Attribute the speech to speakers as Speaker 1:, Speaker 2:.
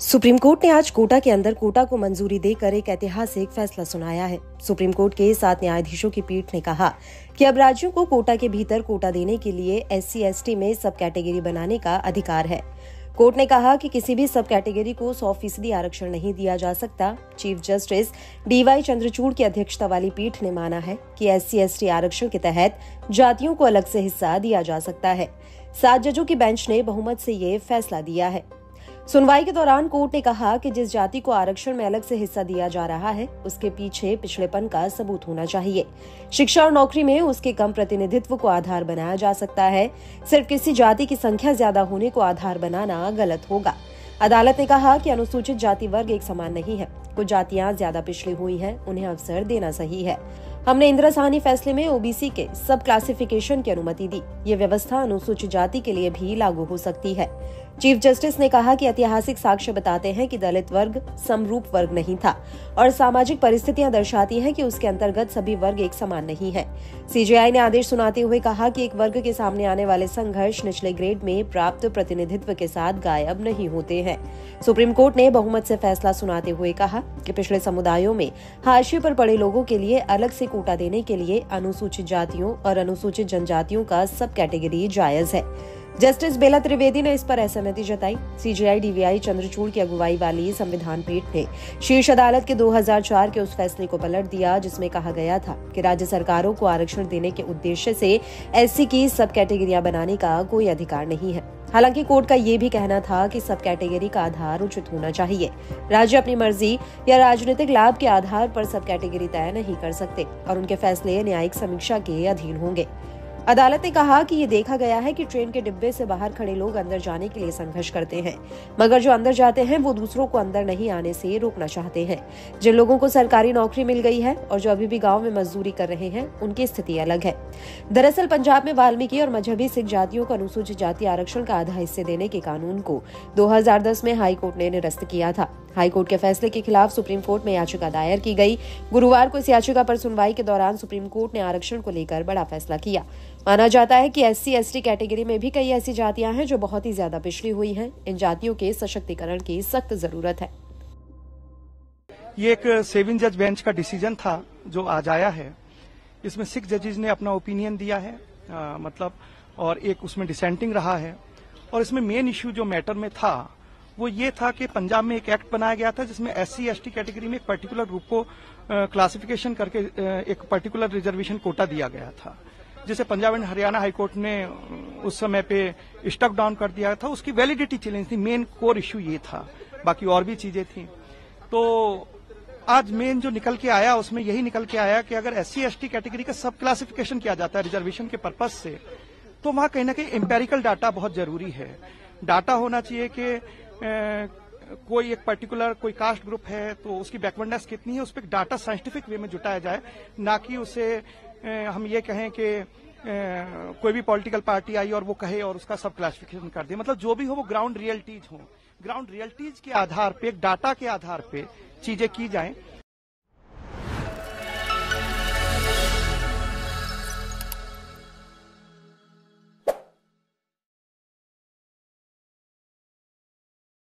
Speaker 1: Supreme court ने आज कोटा के अंदर कोटा को मंजूरी देकर एक ऐतिहासिक फैसला सुनाया है। सुप्रीम कोर्ट के 7 न्यायाधीशों की पीठ ने कहा कि अब राज्यों को कोटा के भीतर कोटा देने के लिए SC/ST में सब कैटेगरी बनाने का अधिकार है। कोर्ट ने कहा कि किसी भी सब कैटेगरी को 100% आरक्षण नहीं दिया जा सकता। चीफ जस्टिस DY चंद्रचूड़ की अध्यक्षता वाली पीठ ने माना है कि SC/ST आरक्षण के तहत जातियों को अलग से हिस्सा दिया जा सकता है। 7 जजों की बेंच ने बहुमत से ये फैसला दिया है। सुनवाई के दौरान कोर्ट ने कहा कि जिस जाति को आरक्षण में अलग से हिस्सा दिया जा रहा है, उसके पीछे पिछड़ेपन का सबूत होना चाहिए। शिक्षा और नौकरी में उसके कम प्रतिनिधित्व को आधार बनाया जा सकता है। सिर्फ किसी जाति की संख्या ज्यादा होने को आधार बनाना गलत होगा। अदालत ने कहा कि अनुसूचित जाति वर्ग एक समान नहीं है। कुछ जातियां ज्यादा पिछड़ी हुई हैं, उन्हें अवसर देना सही है। हमने इंदिरा साहनी फैसले में OBC के सब क्लासिफिकेशन की अनुमति दी। ये व्यवस्था अनुसूचित जाति के लिए भी लागू हो सकती है। चीफ जस्टिस ने कहा कि ऐतिहासिक साक्ष्य बताते हैं कि दलित वर्ग समरूप वर्ग नहीं था और सामाजिक परिस्थितियां दर्शाती हैं कि उसके अंतर्गत सभी वर्ग एक समान नहीं है। CJI ने आदेश सुनाते हुए कहा कि एक वर्ग के सामने आने वाले संघर्ष निचले ग्रेड में प्राप्त प्रतिनिधित्व के साथ गायब नहीं होते हैं। सुप्रीम कोर्ट ने बहुमत से फैसला सुनाते हुए कहा कि पिछड़े समुदायों में हाशिए पर पड़े लोगों के लिए अलग से कोटा देने के लिए अनुसूचित जातियों और अनुसूचित जनजातियों का सब कैटेगरी जायज है। जस्टिस बेला त्रिवेदी ने इस पर असहमति जताई। CJI DY चंद्रचूड़ की अगुवाई वाली संविधान पीठ ने शीर्ष अदालत के 2004 के उस फैसले को पलट दिया जिसमें कहा गया था कि राज्य सरकारों को आरक्षण देने के उद्देश्य से SC की सब कैटेगरियां बनाने का कोई अधिकार नहीं है। हालांकि कोर्ट का ये भी कहना था कि सब कैटेगरी का आधार उचित होना चाहिए। राज्य अपनी मर्जी या राजनीतिक लाभ के आधार पर सब कैटेगरी तय नहीं कर सकते और उनके फैसले न्यायिक समीक्षा के अधीन होंगे। अदालत ने कहा कि ये देखा गया है कि ट्रेन के डिब्बे से बाहर खड़े लोग अंदर जाने के लिए संघर्ष करते हैं, मगर जो अंदर जाते हैं वो दूसरों को अंदर नहीं आने से रोकना चाहते हैं। जिन लोगों को सरकारी नौकरी मिल गई है और जो अभी भी गांव में मजदूरी कर रहे हैं, उनकी स्थिति अलग है। दरअसल पंजाब में वाल्मीकि और मजहबी सिख जातियों को अनुसूचित जाति आरक्षण का आधा हिस्से देने के कानून को 2010 में हाईकोर्ट ने निरस्त किया था। हाईकोर्ट के फैसले के खिलाफ सुप्रीम कोर्ट में याचिका दायर की गई। गुरुवार को इस याचिका पर सुनवाई के दौरान सुप्रीम कोर्ट ने आरक्षण को लेकर बड़ा फैसला किया। माना जाता है कि SC/ST कैटेगरी में भी कई ऐसी जातियां हैं जो बहुत ही ज्यादा पिछड़ी हुई हैं। इन जातियों के सशक्तिकरण की सख्त जरूरत है।
Speaker 2: ये एक 7 जज बेंच का डिसीजन था जो आज आया है। इसमें 6 जजेस ने अपना ओपिनियन दिया है और एक उसमें डिसेंटिंग रहा है। और इसमें मेन इश्यू जो मैटर में था वो ये था कि पंजाब में एक एक्ट बनाया गया था जिसमें SC/ST कैटेगरी में एक पर्टिकुलर ग्रुप को क्लासिफिकेशन करके एक पर्टिकुलर रिजर्वेशन कोटा दिया गया था, जिसे पंजाब एंड हरियाणा हाईकोर्ट ने उस समय पे स्टक डाउन कर दिया था। उसकी वैलिडिटी चैलेंज थी। मेन कोर इश्यू ये था, बाकी और भी चीजें थी। तो आज मेन जो निकल के आया उसमें यही निकल के आया कि अगर SC/ST कैटेगरी का सब क्लासिफिकेशन किया जाता है रिजर्वेशन के पर्पज से, तो वहां कहीं ना कहीं एम्पेरिकल डाटा बहुत जरूरी है। डाटा होना चाहिए कि कोई एक पर्टिकुलर कोई कास्ट ग्रुप है तो उसकी बैकवर्डनेस कितनी है, उस पर डाटा साइंटिफिक वे में जुटाया जाए, ना कि उसे हम ये कहें कि कोई भी पॉलिटिकल पार्टी आई और वो कहे और उसका सब क्लासिफिकेशन कर दे। मतलब जो भी हो वो ग्राउंड रियलिटीज हो, ग्राउंड रियलिटीज के आधार पे, डाटा के आधार पे चीजें की जाएं।